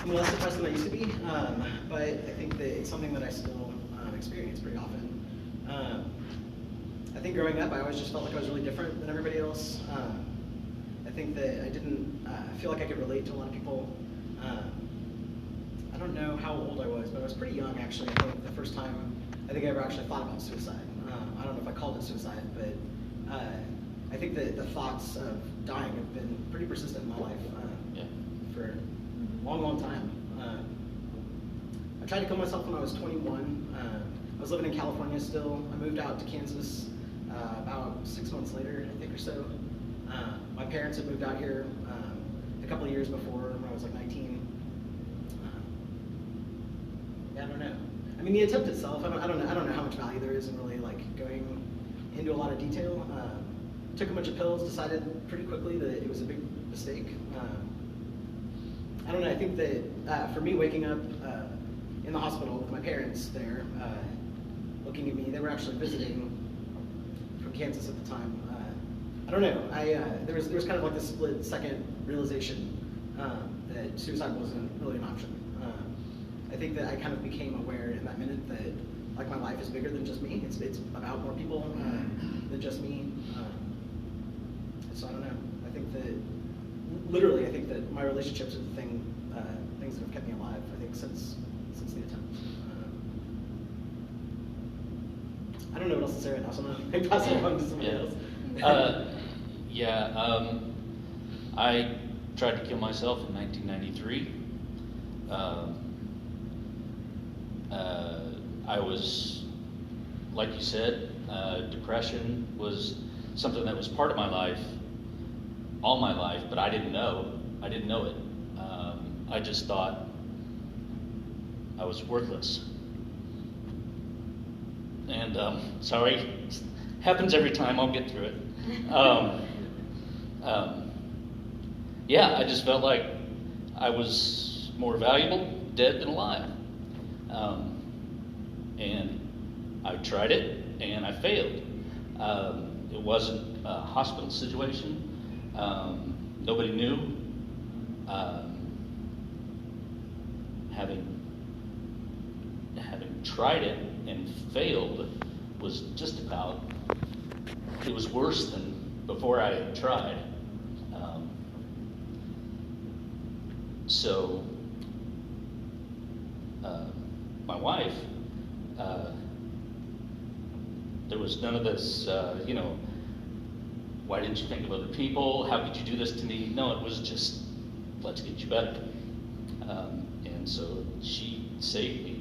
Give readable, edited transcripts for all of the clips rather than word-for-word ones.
I'm less depressed than I used to be, but I think that it's something that I still experience pretty often. I think growing up, I always just felt like I was really different than everybody else. I think that I didn't feel like I could relate to a lot of people. I don't know how old I was, but I was pretty young actually. I think the first time I ever actually thought about suicide. I don't know if I called it suicide, but I think that the thoughts of dying have been pretty persistent in my life for a long, long time. I tried to kill myself when I was 21. I was living in California still. I moved out to Kansas about 6 months later, I think, or so. My parents had moved out here a couple of years before, when I was like 19. I don't know. I mean, the attempt itself, I don't know how much value there is in really like going into a lot of detail. Took a bunch of pills, decided pretty quickly that it was a big mistake. I don't know. I think that for me, waking up in the hospital with my parents there, looking at me, they were actually visiting from Kansas at the time. I don't know. There was kind of like this split second realization that suicide wasn't really an option. I think that I kind of became aware in that minute that like my life is bigger than just me. It's about more people than just me. So I don't know. I think that my relationships are the things that have kept me alive. I think since the attempt. I don't know what else to say right now, so I'm going to pass it on to somebody else. I tried to kill myself in 1993. I was, like you said, depression was something that was part of my life, all my life, but I didn't know it. I just thought I was worthless. And sorry, happens every time. I'll get through it. I just felt like I was more valuable dead than alive. And I tried it and I failed. It wasn't a hospital situation. Nobody knew. Having tried it and failed was just about, it was worse than before I had tried. My wife, there was none of this, why didn't you think of other people? How could you do this to me? No, it was just, let's get you better. And so she saved me.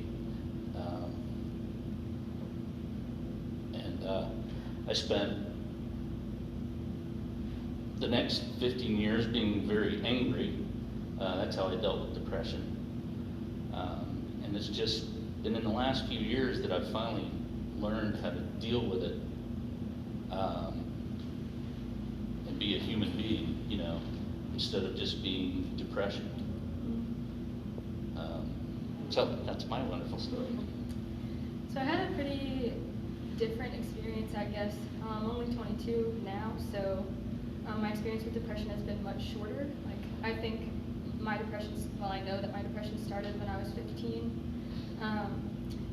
I spent the next 15 years being very angry. That's how I dealt with depression. And it's just been in the last few years that I've finally learned how to deal with it and be a human being, instead of just being depression. So that's my wonderful story. So I had a pretty different experience, I guess. I'm only 22 now, so my experience with depression has been much shorter. I think I know that my depression started when I was 15.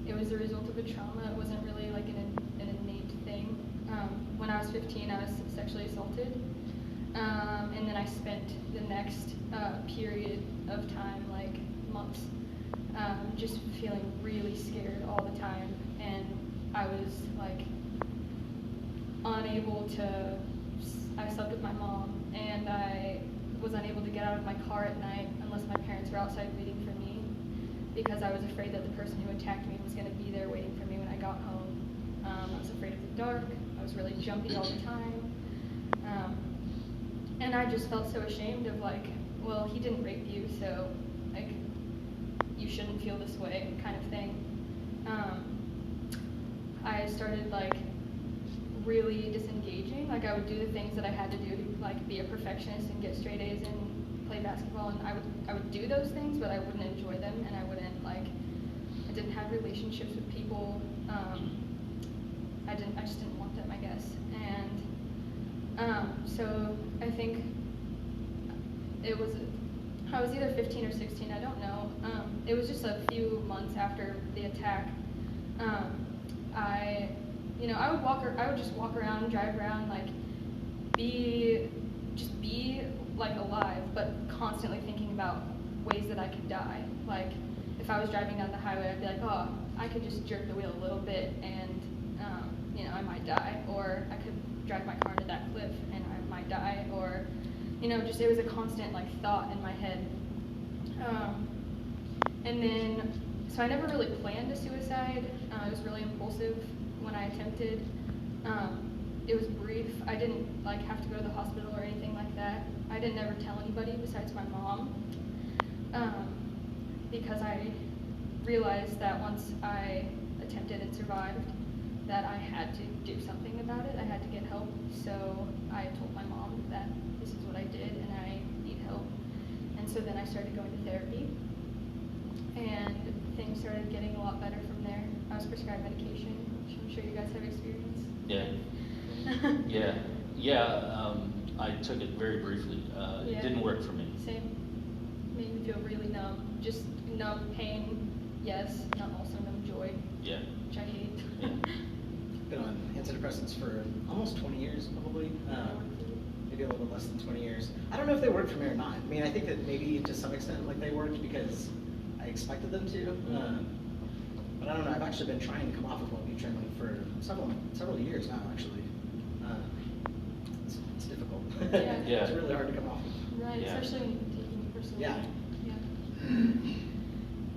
It was the result of a trauma. It wasn't really like an innate thing. When I was 15, I was sexually assaulted. And then I spent the next period of time, like months, just feeling really scared all the time. And I was like unable to, I slept with my mom, and I was unable to get out of my car at night unless my parents were outside waiting for me, because I was afraid that the person who attacked me was going to be there waiting for me when I got home. I was afraid of the dark. I was really jumpy all the time. And I just felt so ashamed of like, well, he didn't rape you, so like you shouldn't feel this way kind of thing. I started like really disengaging. Like I would do the things that I had to do to like be a perfectionist and get straight A's and play basketball, and I would do those things, but I wouldn't enjoy them, and I didn't have relationships with people. I just didn't want them, I guess. And so I think it was I was either 15 or 16, I don't know. It was just a few months after the attack. I would just walk around, drive around, like, be like alive, but constantly thinking about ways that I could die. Like, if I was driving down the highway, I'd be like, oh, I could just jerk the wheel a little bit and, I might die. Or I could drive my car into that cliff and I might die. Or, just it was a constant, like, thought in my head. And then, so I never really planned a suicide. It was really impulsive when I attempted. It was brief. I didn't have to go to the hospital or anything like that. I didn't ever tell anybody besides my mom, because I realized that once I attempted and survived, that I had to do something about it. I had to get help. So I told my mom that this is what I did and I need help. And so then I started going to therapy, and things started getting a lot better from there. I was prescribed medication, which I'm sure you guys have experienced. Yeah. I took it very briefly. It didn't work for me. Same. Made me feel really numb. Just numb pain, yes. Numb also numb joy. Yeah. Which I hate. Yeah. Been on antidepressants for almost 20 years, probably. Maybe a little less than 20 years. I don't know if they worked for me or not. I mean, I think that maybe to some extent, they worked because I expected them to. But I don't know. I've actually been trying to come off of Wellbutrin for several years now, actually. It's difficult. Yeah. It's really hard to come off of. Right, Yeah. especially when you're taking it personally. Yeah.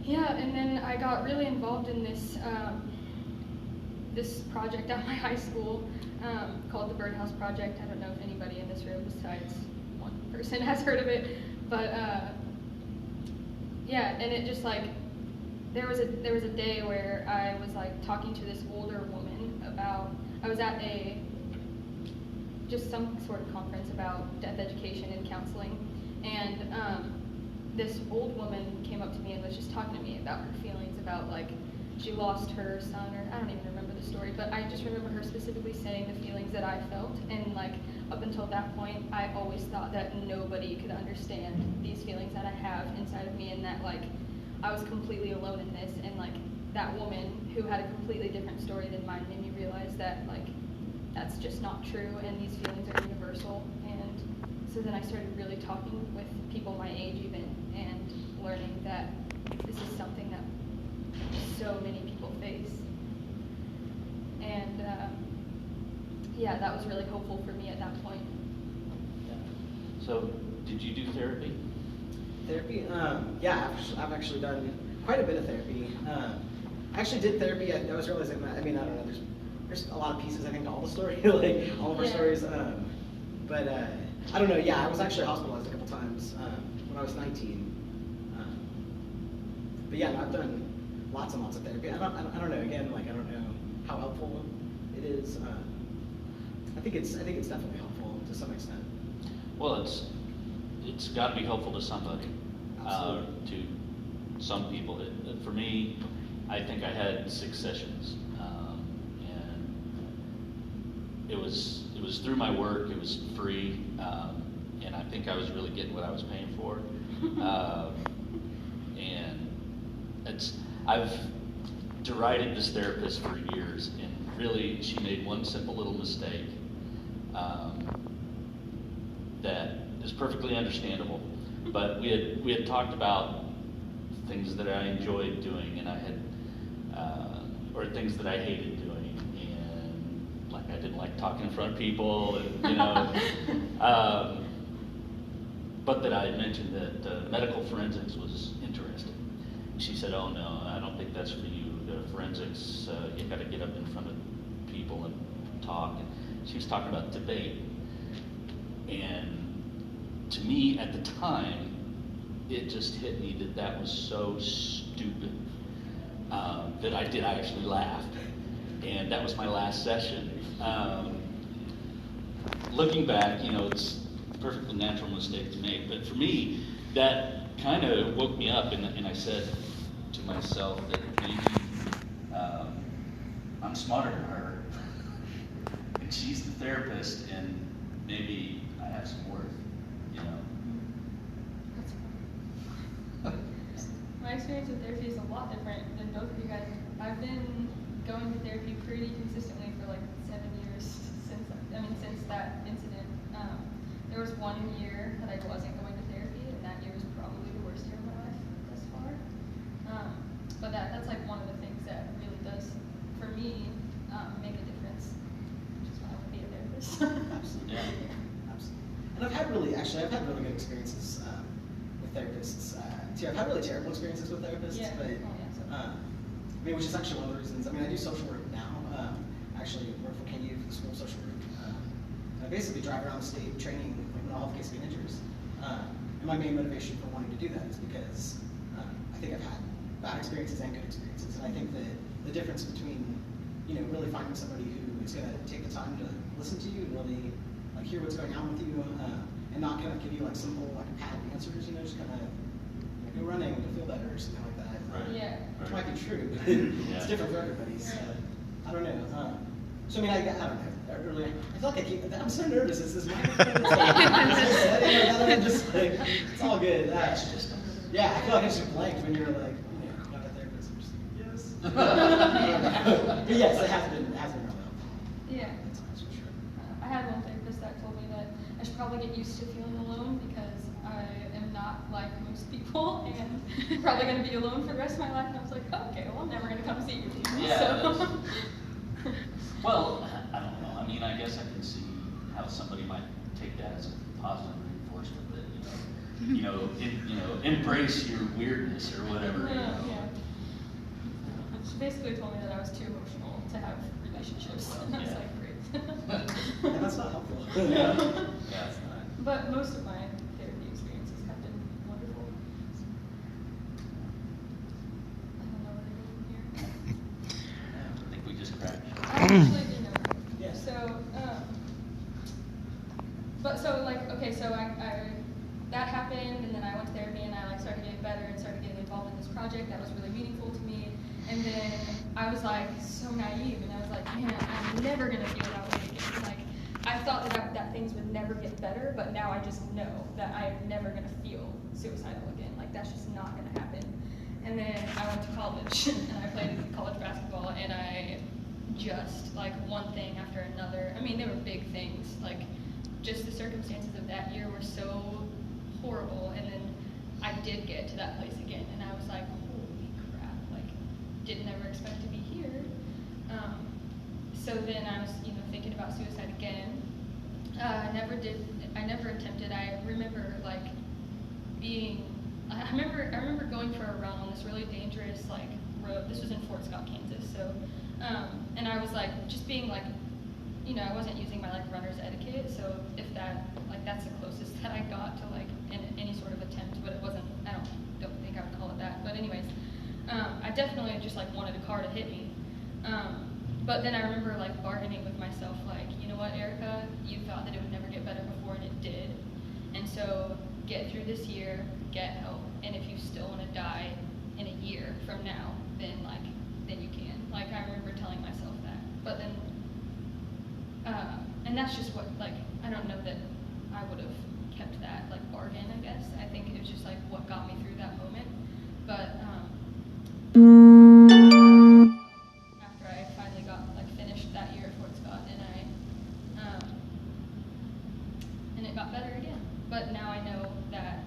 Yeah, and then I got really involved in this this project at my high school called the Birdhouse Project. I don't know if anybody in this room besides one person has heard of it, but yeah, and it just there was a day where I was talking to this older woman about, I was at just some sort of conference about death education and counseling, and this old woman came up to me and was just talking to me about her feelings about she lost her son, or I don't even remember the story, but I just remember her specifically saying the feelings that I felt, and up until that point, I always thought that nobody could understand these feelings that I have inside of me, and that I was completely alone in this, and that woman who had a completely different story than mine made me realize that that's just not true, and these feelings are universal. And so then I started really talking with people my age even, and learning that this is something that so many people face. And yeah, that was really hopeful for me at that point. Yeah. So, did you do therapy? Therapy? Yeah, I've actually done quite a bit of therapy. I actually did therapy. I was realizing that, I don't know, there's a lot of pieces, I think, to all the story, all of our stories. But I don't know, yeah, I was actually hospitalized a couple times when I was 19. But yeah, no, I've done lots and lots of therapy. I don't know, again, I don't know how helpful it is. I think it's definitely helpful to some extent. Well, it's got to be helpful to somebody. Absolutely. To some people. For me, I think I had 6 sessions, and it was through my work. It was free, and I think I was really getting what I was paying for. And I've derided this therapist for years, and really, she made one simple little mistake that is perfectly understandable. But we had talked about things that I enjoyed doing, and I had or things that I hated doing, and I didn't like talking in front of people, and but that I had mentioned that medical forensics was interesting. She said, "Oh no, I don't think that's for you. The forensics, you got to get up in front of people and talk." And she was talking about debate, and to me at the time, it just hit me that was so stupid that I actually laughed, and that was my last session. Looking back, it's a perfectly natural mistake to make, but for me, that kind of woke me up, and I said to myself that maybe I'm smarter than her, and she's the therapist, and maybe I have some worth, That's experience with therapy is a lot different than both of you guys. I've been going to therapy pretty consistently for like 7 years since that incident. There was 1 year that I wasn't going to therapy, and that year was probably the worst year of my life thus far. But that's like one of the things that really does, for me, make a difference, which is why I want to be a therapist. Absolutely. Yeah. Absolutely. And I've had really good experiences with therapists too. I've had really terrible experiences with therapists, Yeah. but I mean, which is actually one of the reasons. I mean, I do social work now. Actually, work for KU for the school of social work. I basically drive around the state training mental health case managers. And my main motivation for wanting to do that is because I think I've had bad experiences and good experiences, and I think that the difference between really finding somebody who is going to take the time to listen to you and really like hear what's going on with you, and not kind of give you like simple like pad answers, just kind of go running to feel better or something like that. Right. Yeah. Which might be true, but Yeah. it's different for everybody. So I don't know. So I mean, I don't know. I feel like I'm so nervous. Is this microphone? I'm just like, it's all good. Yeah, I feel like it's just blank when you're like, not a therapist. I'm just like, yes. But yes, it has been really helpful. Yeah. That's for sure. I had one therapist that told me that I should probably get used to feeling alone because I am not like most people and probably going to be alone for the rest of my life. And I was like, okay, well, I'm never going to come see you. Yeah, So. Well, I don't know. I mean, I guess I can see how somebody might take that as a positive reinforcement that embrace your weirdness or whatever. Yeah. She basically told me that I was too emotional to have relationships. And I was Yeah. like, great. And that's not helpful. Yeah. But most of my therapy experiences have been wonderful. I don't know where to go from here. I think we just cracked. I actually do know. Yeah. So I that happened, and then I went to therapy, and I started getting better and started getting involved in this project that was really meaningful to me. And then I was like so naive, and I was like, man, I'm never gonna feel that way again. Like I thought that things would never get better, but now I just know that I am never gonna feel suicidal again. Like that's just not gonna happen. And then I went to college, and I played college basketball, and I just like one thing after another. I mean, they were big things. Like just the circumstances of that year were so horrible, and then I did get to that place again, and I was like, holy crap! Like, didn't ever expect to be here. So then I was, thinking about suicide again. I never attempted. I remember like being. I remember going for a run on this really dangerous road. This was in Fort Scott, Kansas. So, and I was just being I wasn't using my runner's etiquette. So if that's the closest that I got to any sort of attempt, but it wasn't. I don't think I would call it that. But anyways, I definitely just wanted a car to hit me. But then I remember bargaining with myself, you know what, Erica, you thought that it would never get better before, and it did. And so get through this year, get help, and if you still want to die in a year from now, then you can. I remember telling myself that. But then, and that's just what I don't know that I would have kept that bargain. I guess I think it was just what got me through that moment. But after I finally got finished that year at Fort Scott, and it got better again. But now I know that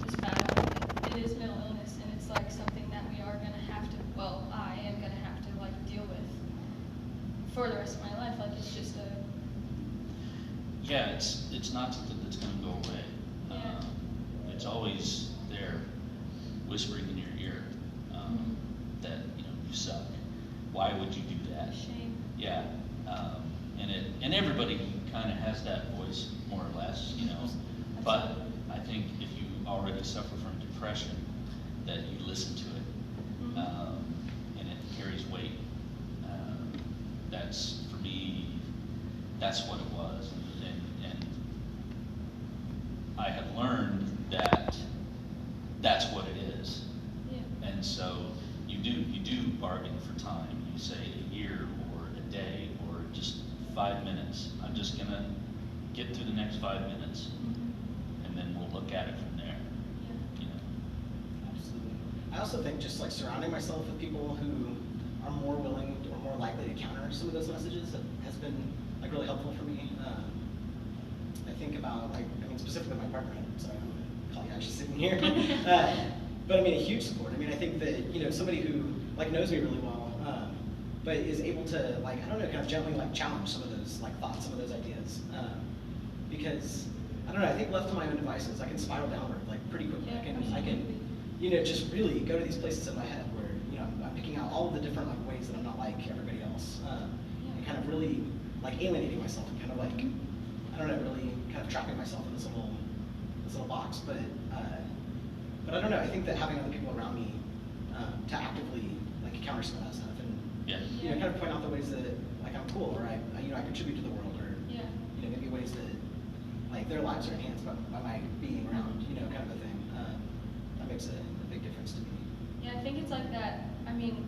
this battle, it is mental illness, and it's something that we are gonna have to. Well, I am gonna have to deal with for the rest of my life. It's just a. Yeah, it's not something that's going to go away. Yeah. It's always there, whispering in your ear that you suck. Why would you do that? Shame. Yeah, and everybody kind of has that voice more or less, But I think if you already suffer from depression, that you listen to it, and it carries weight. That's for me. That's what it was, and I have learned that that's what it is. Yeah. And so you do bargain for time. You say a year or a day or just 5 minutes. I'm just gonna get through the next 5 minutes, and then we'll look at it from there. Yeah. Absolutely. also think just like surrounding myself with people who are more willing or more likely to counter some of those messages has been like really helpful for me. I think about like, I mean, specifically my partner, sorry, I'm probably actually sitting here. But I mean, a huge support. I mean, I think that, you know, somebody who like knows me really well, but is able to like, I don't know, kind of gently like challenge some of those like thoughts, some of those ideas. Because, I don't know, I think left to my own devices, I can spiral downward like pretty quickly. I can, you know, just really go to these places in my head where, you know, I'm picking out all of the different like ways that I'm not like everybody else. And kind of really like alienating myself and kind of like, I don't know, really kind of trapping myself in this little box. But I don't know, I think that having other people around me to actively like counter some of that stuff and you know, kind of point out the ways that like I'm cool or I you know, I contribute to the world or you know, maybe ways that like their lives are enhanced by my being around, you know, kind of a thing. That makes a big difference to me. Yeah, I think it's like that. I mean,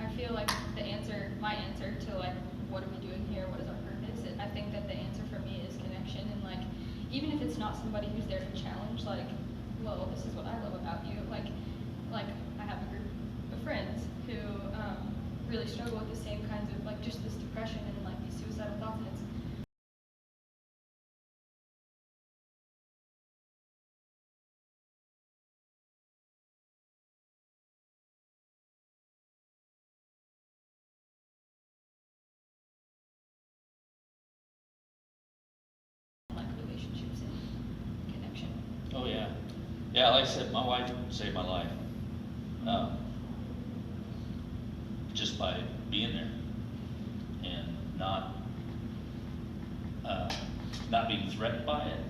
I feel like my answer to like, what are we doing here? What is our purpose? I think that the answer for me is connection, and like, even if it's not somebody who's there to challenge, like, well, this is what I love about you. Like I have a group of friends who really struggle with the same kinds of like just this depression and like these suicidal thoughts, and it's like relationships and connection. Oh yeah, yeah. Like I said, my wife saved my life, just by being there and not being threatened by it,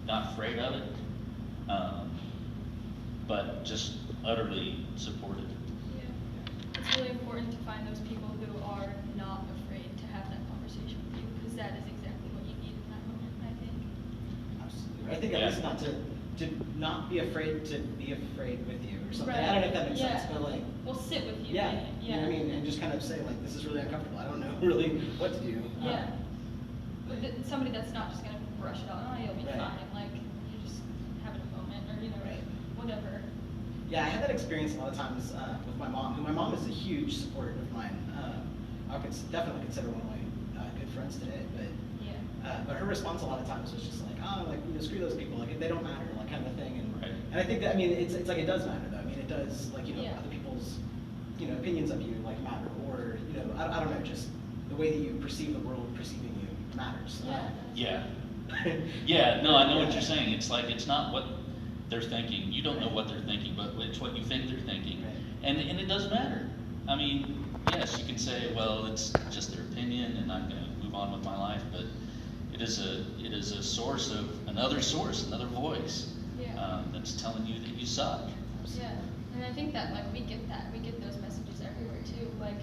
not afraid of it, but just utterly supportive. Yeah, it's really important to find those people who are not afraid to have that conversation with you, because that is exactly what you need in that moment, I think. Absolutely. I think at least not to not be afraid to be afraid with you or something. Right. I don't know if that makes sense, but like, we'll sit with you. yeah, in it. you know what I mean, and just kind of say like, this is really uncomfortable. I don't know really what to do. Yeah. Somebody that's not just gonna brush it off. Oh, you'll be Right. fine. Like you're just having a moment, or you know, Right. whatever. Yeah, I had that experience a lot of times with my mom, who my mom is a huge supporter of mine. I would definitely consider one of my good friends today, but her response a lot of times was just like, oh, like, you know, screw those people, like they don't matter, like kind of a thing. And I think that, I mean, it's like it does matter though. I mean, it does, like, you know, other people's, you know, opinions of you like matter, or you know, I don't know, just the way that you perceive the world perceiving you matters. Yeah. Yeah, no, I know what you're saying. It's like, it's not what they're thinking. You don't know what they're thinking, but it's what you think they're thinking. Right. And it does matter. I mean, yes, you can say, well, it's just their opinion and I'm gonna move on with my life, but it is a source of another voice that's telling you that you suck. Yeah, and I think that like we get those messages everywhere too. Like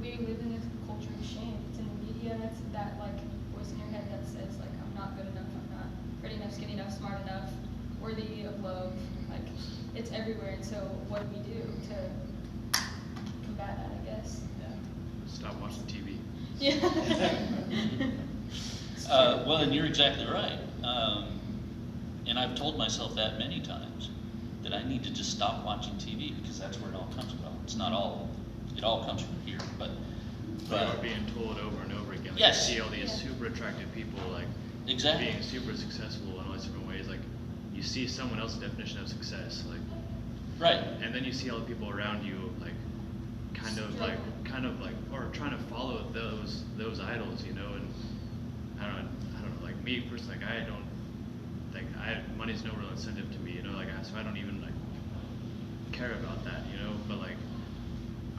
we live in this culture of shame. It's in the media. It's that like voice in your head that says like I'm not good enough, I'm not pretty enough, skinny enough, smart enough, worthy of love. Like it's everywhere. And so what do we do to combat that? I guess. Stop watching TV. Yeah. Well, and you're exactly right. And I've told myself that many times, that I need to just stop watching TV because that's where it all comes from. It's not all, it all comes from here, but We're being told over and over again. Like, Yes. You see all these super attractive people, like, Exactly. being super successful in all these different ways. Like, you see someone else's definition of success, like, right. and then you see all the people around you, like, kind of like, or trying to follow those idols, you know. And I don't know. Like me personally, like, I don't think money's no real incentive to me, you know. Like, so I don't even like care about that, you know. But like,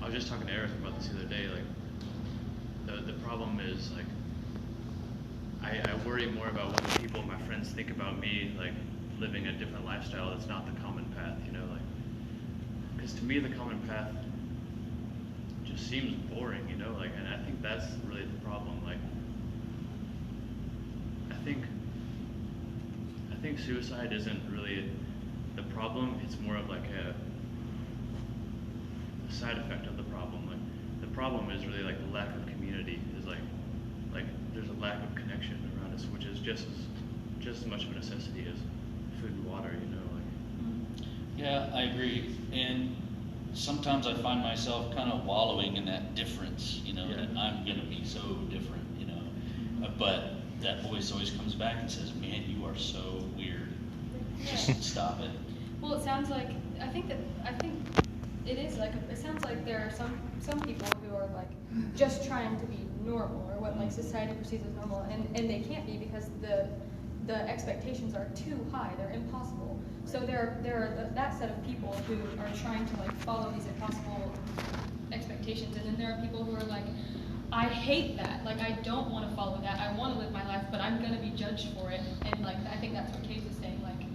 I was just talking to Eric about this the other day. Like, the problem is like, I worry more about what the people, my friends, think about me, like living a different lifestyle that's not the common path, you know. Like, because to me the common path just seems boring, you know. Like, and I think that's really the problem. Like, I think suicide isn't really the problem. It's more of like a side effect of the problem. Like, the problem is really like the lack of community. Is like there's a lack of connection around us, which is just as much of a necessity as food and water. You know, like. Yeah, I agree. And sometimes I find myself kind of wallowing in that difference, you know, Yeah. that I'm going to be so different, you know. But that voice always comes back and says, man, you are so weird. Just Yeah. stop it. Well, it sounds like I think it is like it sounds like there are some people who are like just trying to be normal or what like society perceives as normal, and they can't be because the expectations are too high. They're impossible. So there are that set of people who are trying to like follow these impossible expectations, and then there are people who are like, I hate that. Like I don't want to follow that. I want to live my life, but I'm gonna be judged for it. And like I think that's what Kate was saying. Like,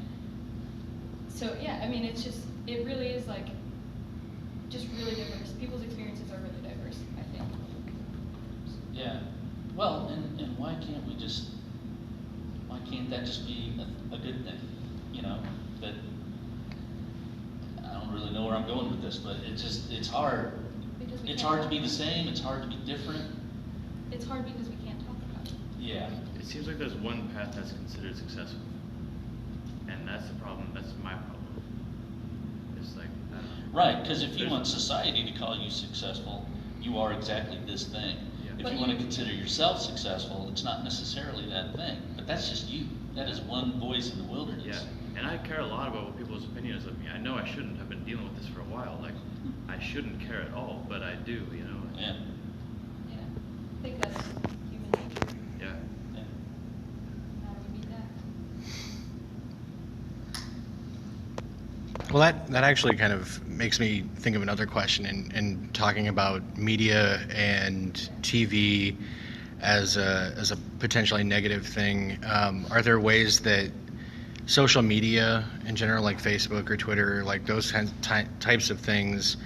so yeah, I mean, it really is like just really diverse. People's experiences are really diverse, I think. Yeah. Well, and why can't that just be a good thing? You know, that I don't really know where I'm going with this, but it's hard. Because we It's can't hard to talk be the about it. same, it's hard to be different. It's hard because we can't talk about it. Yeah. It seems like there's one path that's considered successful, and that's the problem. That's my problem. It's like I don't know. Right, because if you There's- want society to call you successful, you are exactly this thing. Yeah. If But you want to you- consider yourself successful, it's not necessarily that thing, but that's just you. That is one voice in the wilderness. Yeah, and I care a lot about what people's opinion is of me. I know I shouldn't have been dealing with this for a while. Like, I shouldn't care at all, but I do, you know. Yeah. Yeah. I think that's human nature. Yeah. Yeah. How do we beat that? Well, that actually kind of makes me think of another question in talking about media and TV as a potentially negative thing. Are there ways that social media in general, like Facebook or Twitter, like those types of things,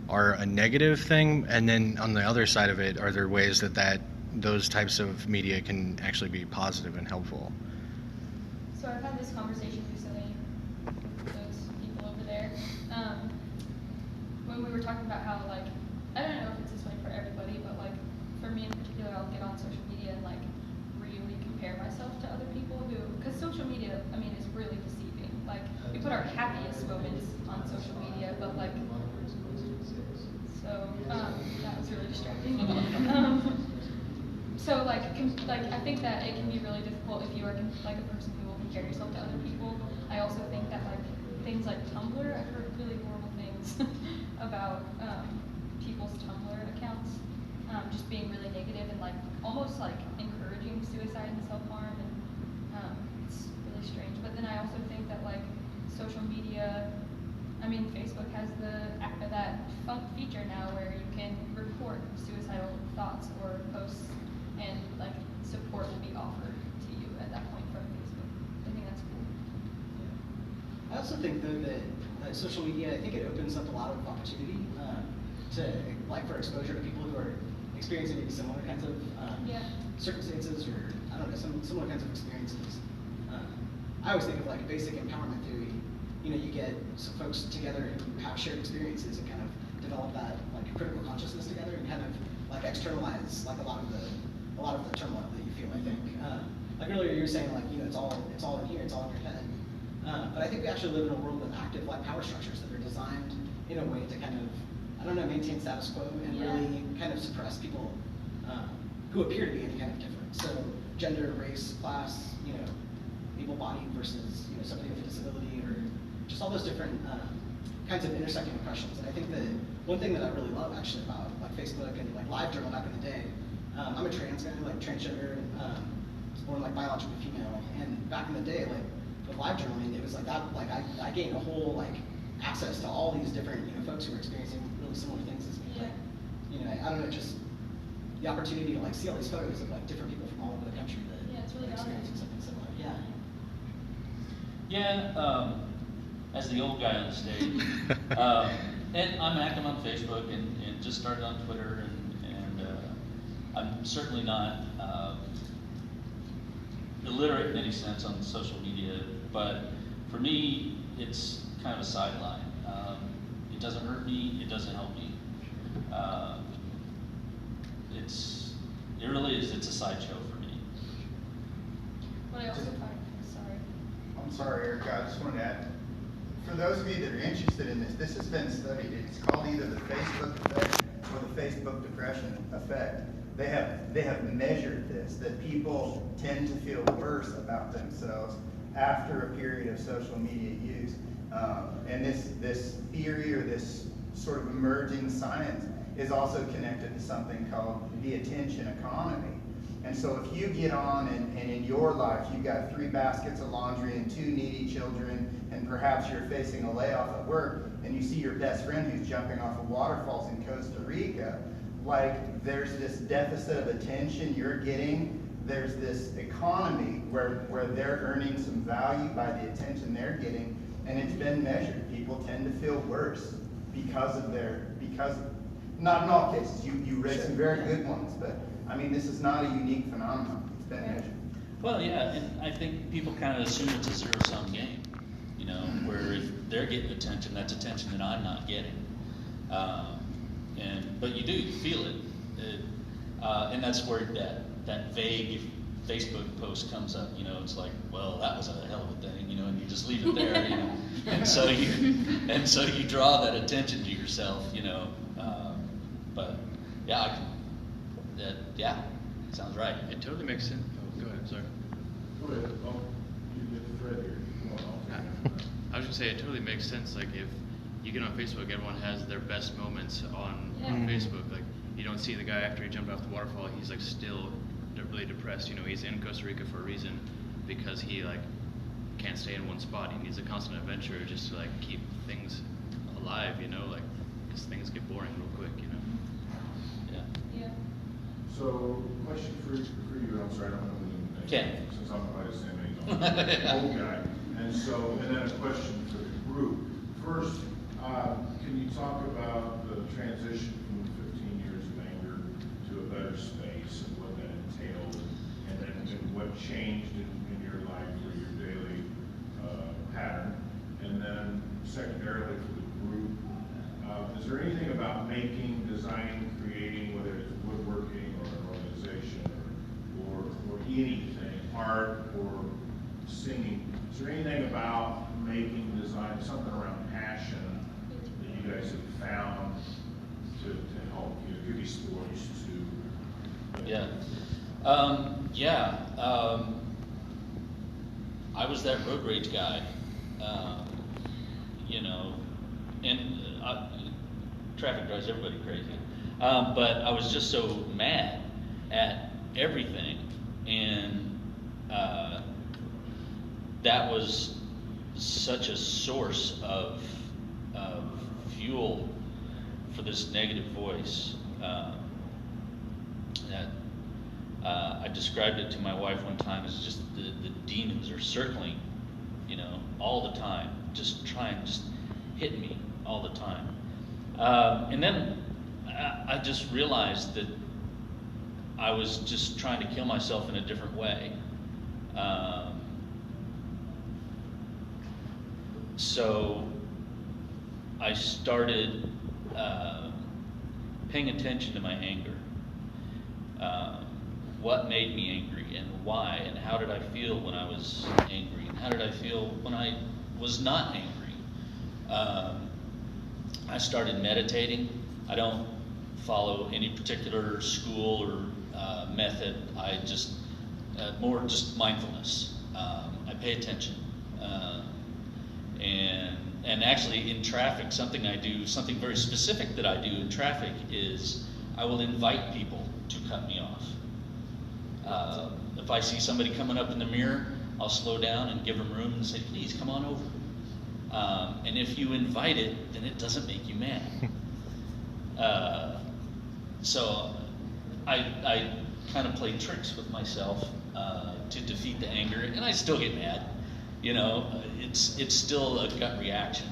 are a negative thing? And then on the other side of it, are there ways that those types of media can actually be positive and helpful? So I've had this conversation recently with those people over there. When we were talking about how like, I don't know if it's this way for everybody, but like for me in particular, I'll get on social media and like really compare myself to other people because social media, I mean, is really deceiving. Like we put our happiest moments on social media, but like, so that was really distracting. So like I think that it can be really difficult if you are like a person who will compare yourself to other people. I also think that like things like Tumblr, I've heard really horrible things about people's Tumblr accounts just being really negative and like almost like encouraging suicide and self-harm, and it's really strange. But then I also think that like social media, I mean Facebook has that fun feature now where you can report suicidal thoughts or posts, and like support will be offered to you at that point from Facebook. I think that's cool. I also think though that social media, I think it opens up a lot of opportunity to like for exposure to people who are experiencing maybe similar kinds of Yeah. circumstances, or I don't know, some similar kinds of experiences. I always think of like basic empowerment theory. You know, you get some folks together who have shared experiences and kind of develop that like critical consciousness together and kind of like externalize like a lot of the turmoil that you feel. I think like earlier you were saying like, you know, it's all in here, it's all in your head. But I think we actually live in a world with active like power structures that are designed in a way to kind of, I don't know, maintain status quo and Yeah. really kind of suppress people who appear to be any kind of different. So gender, race, class, you know, able-bodied versus, you know, somebody with a disability, or just all those different kinds of intersecting oppressions. And I think that one thing that I really love actually about like Facebook and like LiveJournal back in the day, I'm a trans guy, like transgender, was born like biologically female, and back in the day, like with LiveJournaling, it was like that, like I gained a whole like access to all these different, you know, folks who were experiencing really similar things as me. Yeah. Like, you know, I don't know, just the opportunity to like see all these photos of like different people from all over the country that Yeah, it's really are experiencing valuable. something similar. Yeah. Yeah, as the old guy on the stage, and I'm active on Facebook and just started on Twitter, and I'm certainly not illiterate in any sense on social media, but for me, it's kind of a sideline. It doesn't hurt me, it doesn't help me. It really is, it's a sideshow for me. What I also find, sorry. I'm sorry, Erica, I just wanted to add, for those of you that are interested in this, this has been studied. It's called either the Facebook effect or the Facebook depression effect. They have measured this, that people tend to feel worse about themselves after a period of social media use. And this theory, or this sort of emerging science, is also connected to something called the attention economy. And so if you get on and in your life you've got 3 baskets of laundry and 2 needy children, and perhaps you're facing a layoff at work, and you see your best friend who's jumping off of waterfalls in Costa Rica, like there's this deficit of attention you're getting, there's this economy where they're earning some value by the attention they're getting, and it's been measured. People tend to feel worse because not in all cases, you read some very good ones, but I mean, this is not a unique phenomenon. It's been measured. Well, yeah, and I think people kind of assume it's a zero-sum game, you know, where if they're getting attention, that's attention that I'm not getting. But you feel it. And that's where that vague Facebook post comes up, you know, it's like, well, that was a hell of a thing, you know, and you just leave it there, you know. And so you draw that attention to yourself, you know. But yeah, yeah, sounds right. It totally makes sense. Oh, go ahead, sorry. Go ahead. Oh, you get the thread here. I was gonna say, it totally makes sense. Like, if you get on Facebook, everyone has their best moments on Facebook. Like, you don't see the guy after he jumped off the waterfall, he's like still really depressed. You know, he's in Costa Rica for a reason, because he like can't stay in one spot. He needs a constant adventure just to like keep things alive, you know, like, because things get boring real quick, you know. Yeah. So, question for you, I'm sorry, I don't know the name. Ken. Since I'm probably the same age, I'm an old guy. And then a question for the group. First, can you talk about the transition from 15 years of anger to a better space, and what that entailed, and what changed in your life or your daily pattern? And then secondarily for the group, is there anything about making, designing, creating, whether it's woodworking or an organization or anything, art or singing, is there anything about making, design, something around passion that you guys have found to help you? It could be sports too. Yeah. I was that road rage guy, you know, and traffic drives everybody crazy. But I was just so mad at everything, and that was such a source of fuel for this negative voice. That I described it to my wife one time as just the demons are circling, you know, all the time, just hit me all the time. And then I just realized that I was just trying to kill myself in a different way. So I started paying attention to my anger. What made me angry, and why, and how did I feel when I was angry, and how did I feel when I was not angry? I started meditating. I don't follow any particular school or method. I just more just mindfulness. I pay attention, and actually in traffic, something very specific that I do in traffic is I will invite people to cut me off. If I see somebody coming up in the mirror, I'll slow down and give them room and say, please come on over. And if you invite it, then it doesn't make you mad. So I kind of play tricks with myself to defeat the anger, and I still get mad. You know, it's still a gut reaction.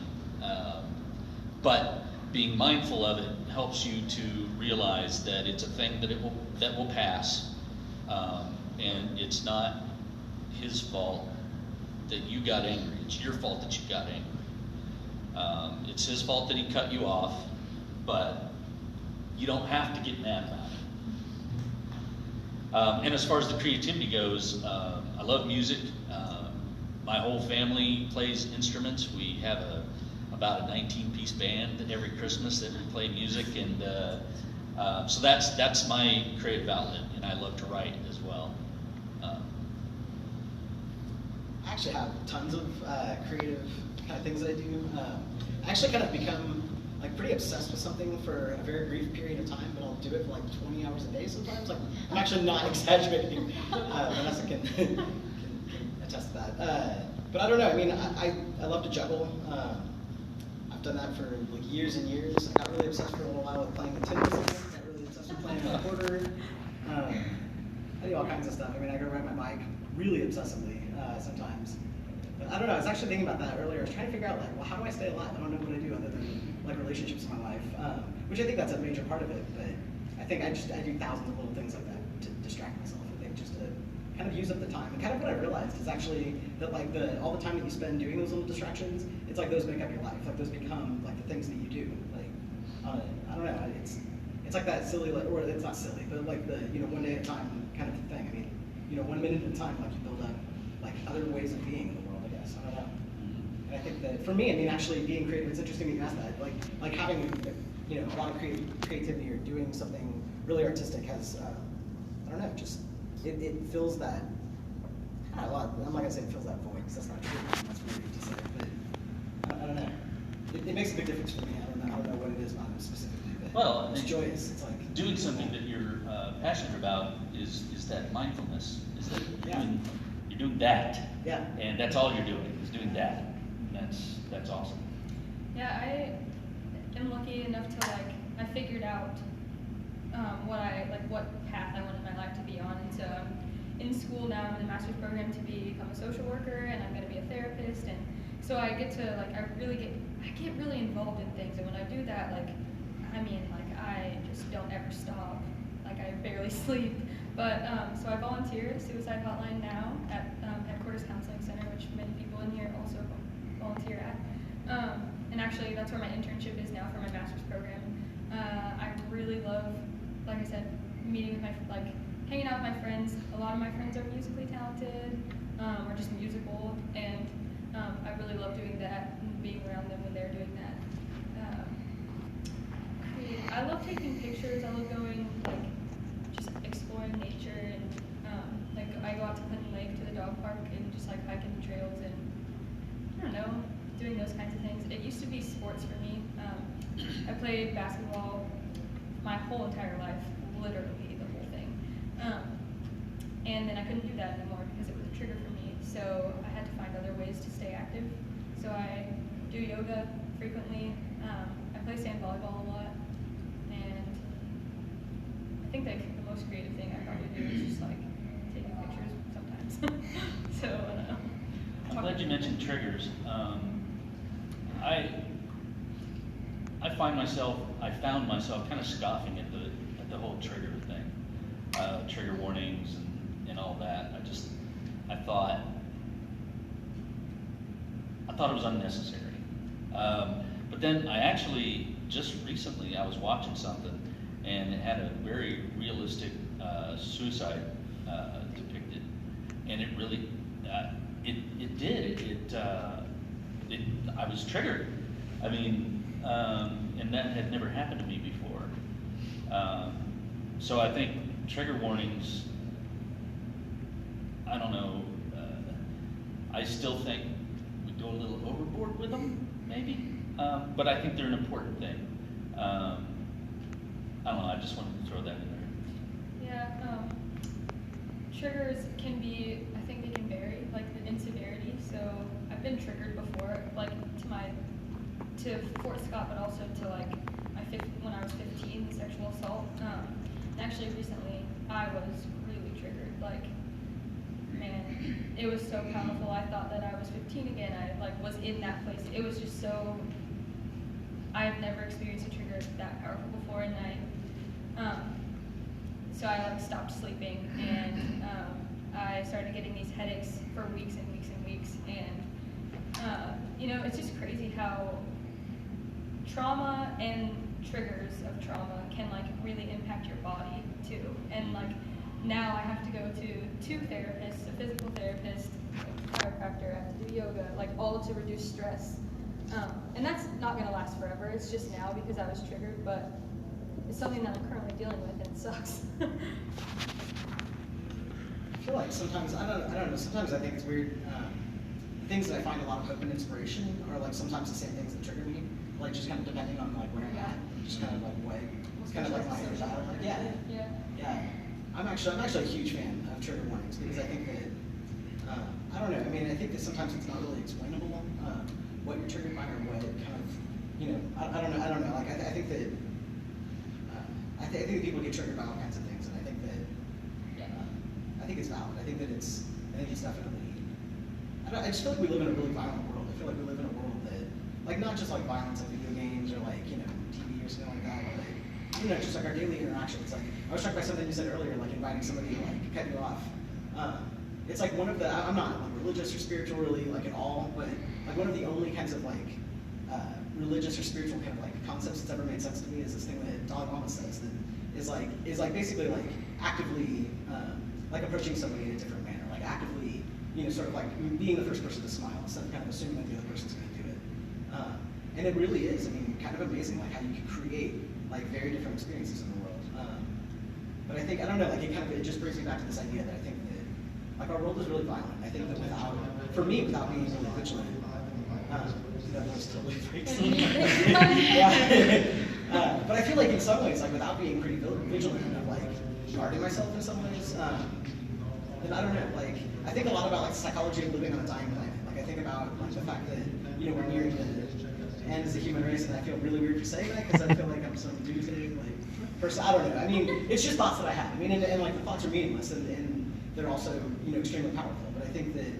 But being mindful of it helps you to realize that it's a thing that will pass, and it's not his fault that you got angry. It's your fault that you got angry. It's his fault that he cut you off, but you don't have to get mad about it. And as far as the creativity goes, I love music. my whole family plays instruments. We have about a 19-piece band every Christmas that we play music, and so that's my creative outlet, and I love to write as well. I actually have tons of creative kind of things that I do. I actually kind of become like pretty obsessed with something for a very brief period of time, but I'll do it for like 20 hours a day sometimes. Like, I'm actually not exaggerating. Vanessa can attest to that. But I don't know. I mean, I love to juggle. I've done that for like years and years. I got really obsessed for a little while with playing the tin whistle. Got really obsessed with playing the quarter. I do all kinds of stuff. I mean, I go ride my bike really obsessively sometimes. But I don't know. I was actually thinking about that earlier. I was trying to figure out like, well, how do I stay alive? I don't know what I do other than like relationships in my life, which I think that's a major part of it. But I think I do thousands of little things like that to distract myself. I think just to kind of use up the time. And kind of what I realized is actually that like all the time that you spend doing those little distractions, it's like those make up your life. Like those become like the things that you do. Like I don't know. It's like that silly, like, or it's not silly, but like the one day at a time kind of thing. I mean, 1 minute at a time, like you build up like other ways of being in the world. I guess I don't know. And I think that for me, I mean, actually being creative, it's interesting that you asked that. Like having a lot of creativity or doing something really artistic has I don't know, just it fills that. I'm not gonna say it fills that void because that's not true. That's weird to say, but I don't know. It makes a big difference for me. I don't know what it is about it specifically, but Well, it's joyous. It's like doing something that you're passionate about is that mindfulness. Is that you're doing that. Yeah. And that's all you're doing is doing that. And that's awesome. Yeah, I am lucky enough to I figured out what path I wanted my life to be on, and so I'm in school now. I'm in the master's program to become a social worker, and I'm going to be a therapist, and so I get to I get really involved in things, and when I do that, I just don't ever stop. I barely sleep. But so I volunteer at Suicide Hotline now at Headquarters Counseling Center, which many people in here also volunteer at. And actually, that's where my internship is now for my master's program. I really love, like I said, meeting with hanging out with my friends. A lot of my friends are musically talented or just musical, and I really love doing that and being around them when they're doing that. I love taking pictures. I love going just exploring nature, and I go out to Clinton Lake to the dog park and just hiking the trails and I don't know, doing those kinds of things. It used to be sports for me. I played basketball my whole entire life, literally the whole thing. And then I couldn't do that anymore because it was a trigger for me. So I had to find other ways to stay active. So I do yoga frequently. I play sand volleyball a lot. And I think the most creative thing I probably do is just taking pictures sometimes. So I'm glad you mentioned triggers. I found myself kind of scoffing at the whole trigger thing, trigger warnings and all that. I thought it was unnecessary. But then I actually, just recently, I was watching something and it had a very realistic suicide depicted, and it really, I was triggered. I mean, and that had never happened to me before. So I think trigger warnings, I don't know, I still think we go a little overboard with them, maybe, but I think they're an important thing. I don't know, I just wanted to throw that in there. Yeah, triggers can be, I think they can vary, in severity. So I've been triggered before, to Fort Scott, but also to when I was 15, sexual assault. And actually recently, I was really triggered. Man, it was so powerful. I thought that I was 15 again. I was in that place. It was just so. I've never experienced a trigger that powerful before, and so I stopped sleeping, and I started getting these headaches for weeks and weeks and weeks, and it's just crazy how trauma and triggers of trauma can really impact your body too. And now I have to go to two therapists, a physical therapist, chiropractor, I have to do yoga, like all to reduce stress. And that's not gonna last forever. It's just now because I was triggered, but it's something that I'm currently dealing with, and it sucks. I feel like sometimes, I don't know, sometimes I think it's weird. Things that I find a lot of hope and inspiration are like sometimes the same things that trigger me. Like just kind of depending on like where I'm at, just kind of like what, it's kind of like my inner child. Like, yeah. I'm actually a huge fan of trigger warnings because I think that, I don't know, I mean, I think that sometimes it's not really explainable what you're triggered by or what kind of, you know, I don't know, like I think that, I think that people get triggered by all kinds of things, and I think that, I think it's valid. I think it's definitely, I just feel like we live in a really violent world. I feel like we live in a world that, like, not just like violence like video games or like, you know, TV or something like that, but like, you know, just like our daily interactions. Like, I was struck by something you said earlier, like inviting somebody to like cut you off. It's like one of the, I'm not like religious or spiritual really like at all, but like one of the only kinds of like religious or spiritual kind of like concepts that's ever made sense to me is this thing that Dalai Lama says that is like basically like actively like approaching somebody in a different manner, like actively, you know, sort of like being the first person to smile instead of kind of assuming that the other person's going to do it. And it really is, I mean, kind of amazing like how you can create like very different experiences in the world. But I think, I don't know, like it just brings me back to this idea that I think that like our world is really violent. I think that for me, without being really vigilant, that was totally freaks me. Yeah. But I feel like in some ways, like without being pretty vigilant of like guarding myself in some ways, and I don't know, like I think a lot about like psychology of living on a dying planet. Like I think about like the fact that, you know, we're nearing the end as a human race, and I feel really weird for saying that because I feel like I'm some doomsday like person. I don't know. I mean, it's just thoughts that I have. I mean, and like the thoughts are meaningless, and they're also, you know, extremely powerful. But I think that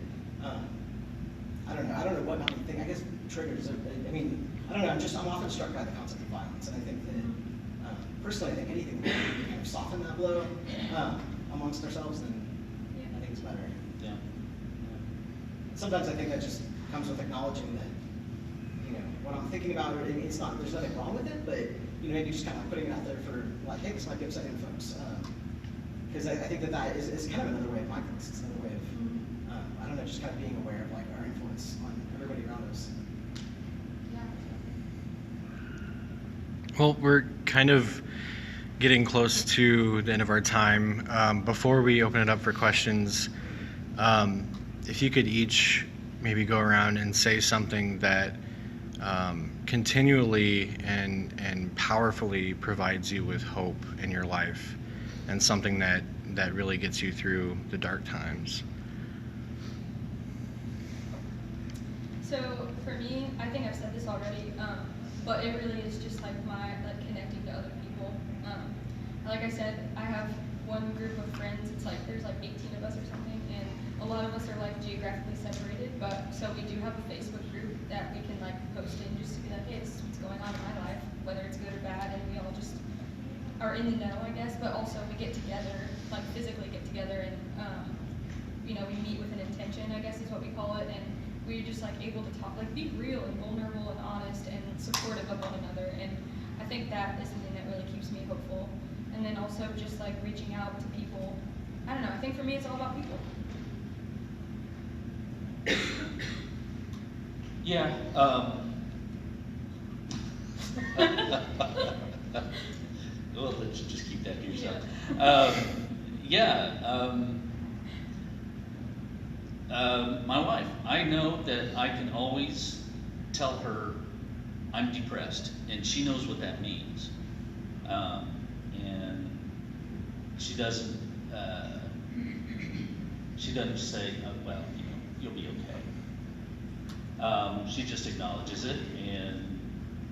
I don't know what not to think. I guess triggers. I mean, I don't know. I'm often struck by the concept of violence, and I think that personally, I think anything that can kind of soften that blow amongst ourselves, then I think it's better. Yeah. Sometimes I think that just comes with acknowledging that, you know, what I'm thinking about, it's not, there's nothing wrong with it, but, you know, maybe just kind of like putting it out there for, like, hey, this might be upsetting to folks. Because I think that is kind of another way of mindfulness. It's another way of, I don't know, just kind of being aware of, like, our influence on everybody around us. Well, we're kind of getting close to the end of our time. Before we open it up for questions, if you could each maybe go around and say something that continually and powerfully provides you with hope in your life, and something that really gets you through the dark times. So for me, I think I've said this already, but it really is just like my connecting to other people. Like I said, I have one group of friends. It's like there's like 18 of us or something, and a lot of us are like geographically separated. But so we do have a Facebook group that we can like post in just to be like, hey, this is what's going on in my life, whether it's good or bad, and we all just are in the know, I guess. But also we get together, like physically get together, and you know, we meet with an intention, I guess is what we call it, and we're just like able to talk, like be real and vulnerable and honest and supportive of one another. And I think that is something that really keeps me hopeful. And then also just like reaching out to people. I don't know, I think for me it's all about people. Yeah. Well, let's just keep that to yourself. My wife, I know that I can always tell her I'm depressed, and she knows what that means. And she doesn't say, oh, well, you know, you'll be okay. She just acknowledges it and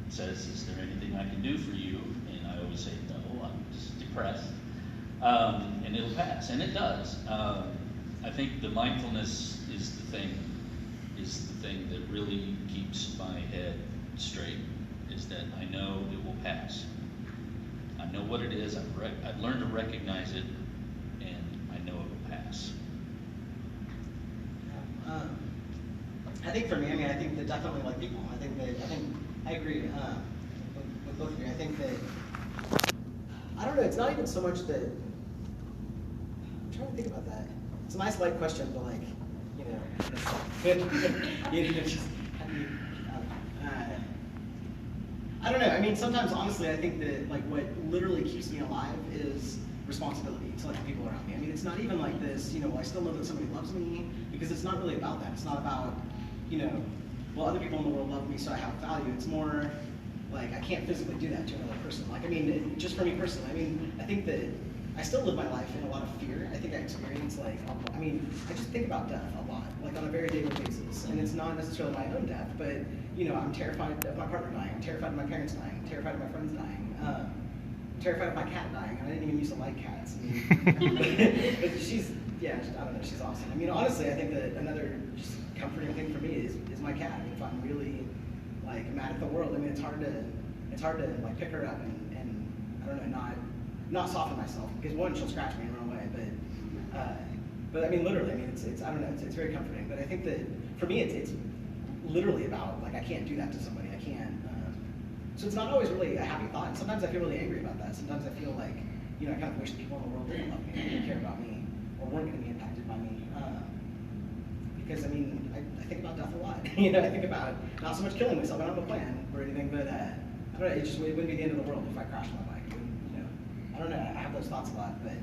says, is there anything I can do for you? And I always say, no, I'm just depressed. And it'll pass, and it does. I think the mindfulness is the thing that really keeps my head straight, is that I know it will pass. I know what it is, I've learned to recognize it, and I know it will pass. I think for me, I mean, I think that definitely like people. I agree with both of you. I think that, I don't know, it's not even so much that, I'm trying to think about that. It's a nice light question, but like, you know, people. You know, just, I don't know. I mean, sometimes honestly, I think that like what literally keeps me alive is responsibility to like the people around me. I mean, it's not even like this, you know, I still know that somebody loves me, because it's not really about that. It's not about, you know, well, other people in the world love me, so I have value. It's more like I can't physically do that to another person. Like, I mean, just for me personally, I mean, I think that I still live my life in a lot of fear. I think I experience like, I mean, I just think about death a lot, like on a very daily basis. And it's not necessarily my own death, but, you know, I'm terrified of my partner dying. I'm terrified of my parents dying. I'm terrified of my friends dying. I'm terrified of my cat dying. I didn't even used to like cats. I mean, but she's, yeah, I don't know, she's awesome. I mean, honestly, I think that another just comforting thing for me is my cat. I mean, if I'm really like mad at the world, I mean, it's hard to like pick her up and I don't know, not soften myself, because one, she'll scratch me and run away, but I mean, literally, I mean, it's I don't know, it's very comforting. But I think that for me, it's literally about like I can't do that to somebody. I can't. So it's not always really a happy thought. And sometimes I feel really angry about that. Sometimes I feel like, you know, I kind of wish the people in the world didn't love me, or didn't care about me, or weren't going to be impacted by me. Because I mean, I think about death a lot. You know, I think about not so much killing myself. I don't have a plan or anything, but I don't know. It wouldn't be the end of the world if I crashed my bike. You know, I don't know. I have those thoughts a lot, but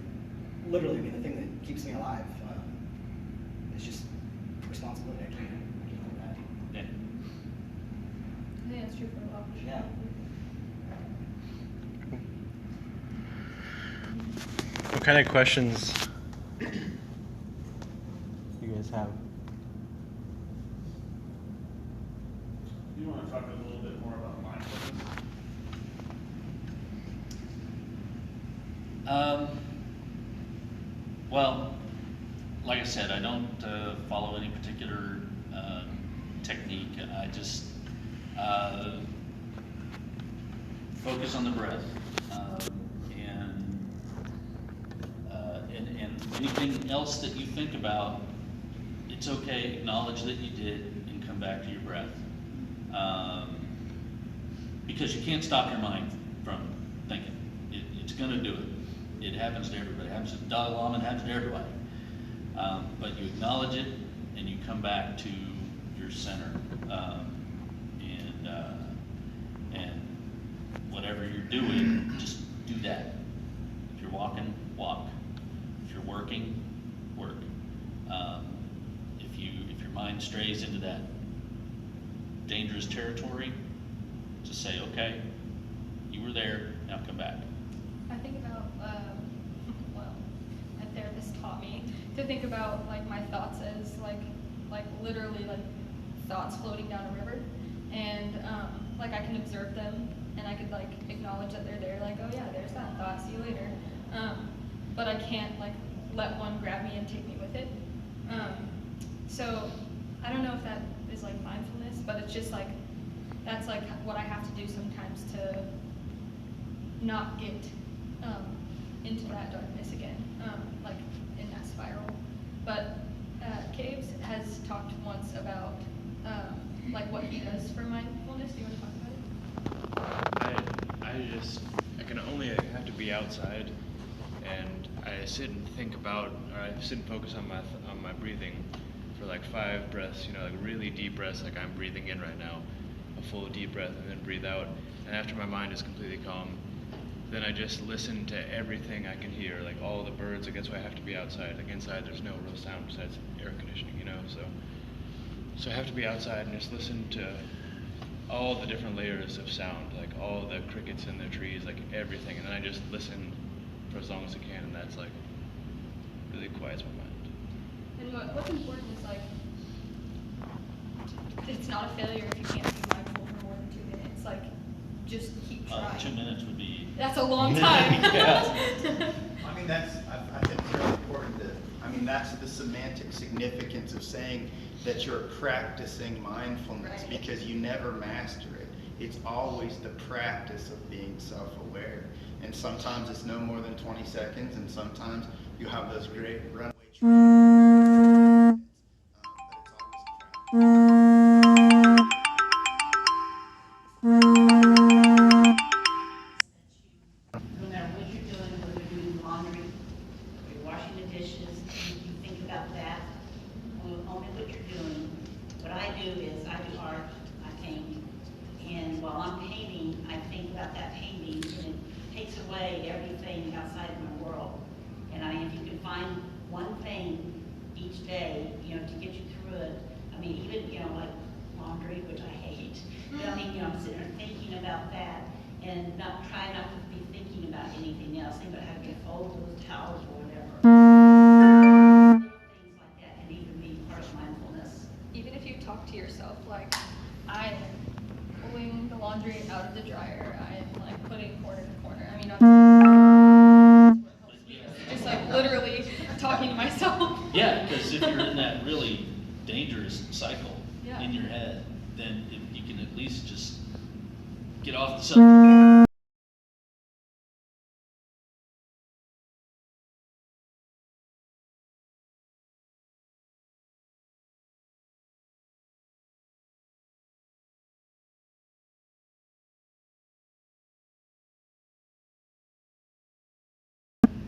literally, I mean, the thing that keeps me alive is just responsibility. I can't do that. Yeah. I think that's true for a lot of people. Yeah. What kind of questions you guys have? You want to talk a little bit more about mindfulness? Well, like I said, I don't follow any particular technique. I just focus on the breath, and anything else that you think about, it's okay. Acknowledge that you did, and come back to your breath, because you can't stop your mind from thinking. It's going to do it. It happens to everybody. It happens to the Dalai Lama. It happens to everybody. But you acknowledge it, and you come back to your center, and whatever you're doing, just do that. If you're walking, walk. If you're working, work. If your mind strays into that dangerous territory, just say, okay, you were there, now come back. I think about, well, a therapist taught me to think about like my thoughts as like literally like thoughts floating down a river, and like I can observe them and I could like acknowledge that they're there, like, oh yeah, there's that thought, see you later. But I can't like let one grab me and take me with it. So I don't know if that is like mindfulness, but it's just like that's like what I have to do sometimes to not get into that darkness again, like in that spiral. But Caves has talked once about like what he does for mindfulness. Do you want to talk about it? I can only have to be outside, and I sit and think about, or I sit and focus on my breathing for like 5 breaths, you know, like really deep breaths, like I'm breathing in right now, a full deep breath, and then breathe out. And after my mind is completely calm, then I just listen to everything I can hear, like all the birds. Like that's why I have to be outside. Like inside, there's no real sound besides air conditioning, you know. So I have to be outside and just listen to all the different layers of sound, like all the crickets in the trees, like everything. And then I just listen for as long as I can, and that's like really quiets my mind. And what's important is like it's not a failure if you can't be mindful for more than 2 minutes. Like just keep trying. 2 minutes would be. That's a long time. Yeah. I mean, I think it's really important that's the semantic significance of saying that you're practicing mindfulness, Right. because you never master it. It's always the practice of being self-aware. And sometimes it's no more than 20 seconds, and sometimes you have those great runway but it's always a No matter what you're doing, whether you're doing laundry, or you're washing the dishes, you think about that. Only what away everything outside of my world. And I mean, if you can find one thing each day, you know, to get you through it. I mean, even, you know, like laundry, which I hate. But I mean, you know, I'm sitting there thinking about that and try not to be thinking about anything else, think about having to fold those towels or whatever. Things like that can even be part of mindfulness. Even if you talk to yourself, like, I am pulling the laundry out of the dryer, I am like putting corner to corner. I mean, just like literally talking to myself. Yeah, because if you're in that really dangerous cycle Yeah. in your head, then if you can at least just get off the subject.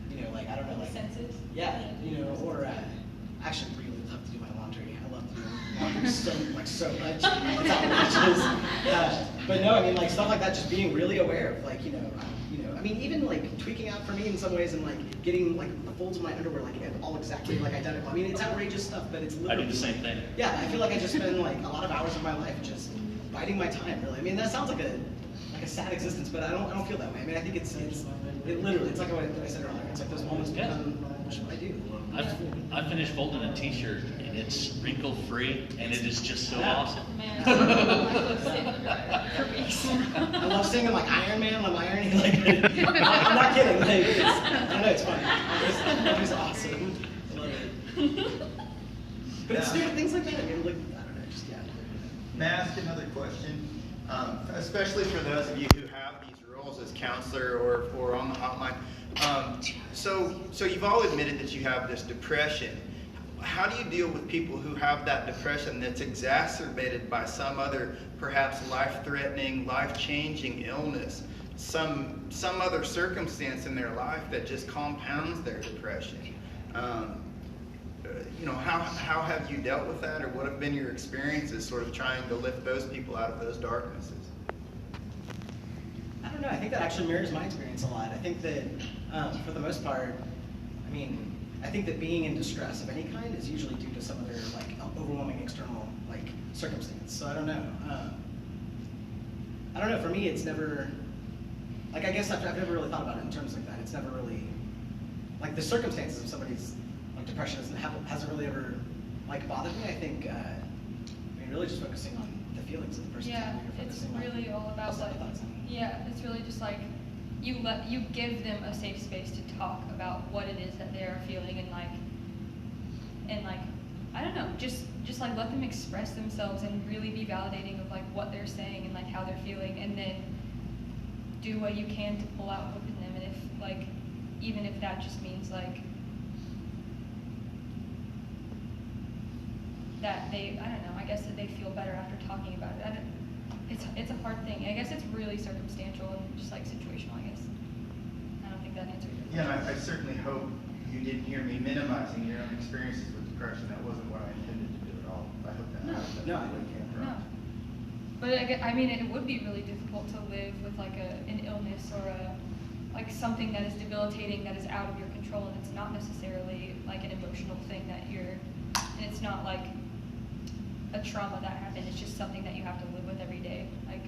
You know, like, I don't know, like, Senses. yeah, you know, or I actually really love to do my laundry. I love to do laundry so much. It's outrageous. But no, I mean, like, stuff like that, just being really aware of, like, you know, I mean, even like tweaking out for me in some ways and like getting like the folds of my underwear like all exactly like identical. I mean, it's outrageous stuff, but it's literally. I do the same thing. Yeah, I feel like I just spend like a lot of hours of my life just biding my time. Really, I mean, that sounds like a sad existence, but I don't feel that way. I mean, I think it's literally, it's like what I said earlier. It's like those moments become what should I do? I finished folding a t-shirt and it's wrinkle free and it is just so awesome. Man, I love sitting in the dryer for weeks. I love singing like Iron Man when I'm ironing. Like, I'm not kidding. Like, I don't know, it's funny. It's awesome. I love it. But it's stupid things like that. I mean, like, I don't know, just yeah. May I ask another question? Especially for those of you who have these roles as counselor or on the hotline. So you've all admitted that you have this depression. How do you deal with people who have that depression that's exacerbated by some other, perhaps life-threatening, life-changing illness, some other circumstance in their life that just compounds their depression? You know, how have you dealt with that, or what have been your experiences sort of trying to lift those people out of those darknesses? I don't know. I think that actually mirrors my experience a lot. I think that for the most part, I mean, I think that being in distress of any kind is usually due to some other like overwhelming external like circumstance. So I don't know. I don't know. For me, it's never like I guess I've never really thought about it in terms like that. It's never really like the circumstances of somebody's like depression hasn't really ever like bothered me. I think I mean really just focusing on the feelings of the person. Yeah, it's really all about like, yeah, it's really just like you give them a safe space to talk about what it is that they are feeling and like I don't know, just like let them express themselves and really be validating of like what they're saying and like how they're feeling, and then do what you can to pull out hope in them. And if like even if that just means like that they, I don't know, I guess that they feel better after talking about it. It's a hard thing. I guess it's really circumstantial and just like situational, I guess. I don't think that answered your question. Yeah, I certainly hope you didn't hear me minimizing your own experiences with depression. That wasn't what I intended to do at all. I hope that No, that's what came No. across. But I mean, it would be really difficult to live with like an illness or like something that is debilitating that is out of your control, and it's not necessarily like an emotional thing that and it's not like a trauma that happened. It's just something that you have to live with every day. Like,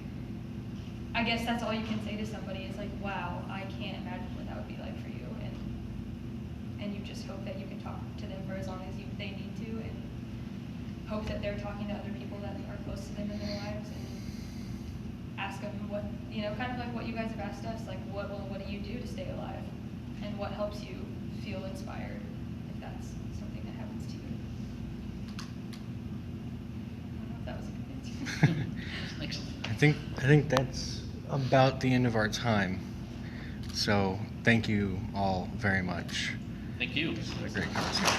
I guess that's all you can say to somebody is like, wow, I can't imagine what that would be like for you, and you just hope that you can talk to them for as long as they need to, and hope that they're talking to other people that are close to them in their lives, and ask them what, you know, kind of like what you guys have asked us, like what do you do to stay alive, and what helps you feel inspired if that's something that happens to you. I don't know if that was a good answer. Excellent. I think that's about the end of our time. So thank you all very much. Thank you. It was a great conversation.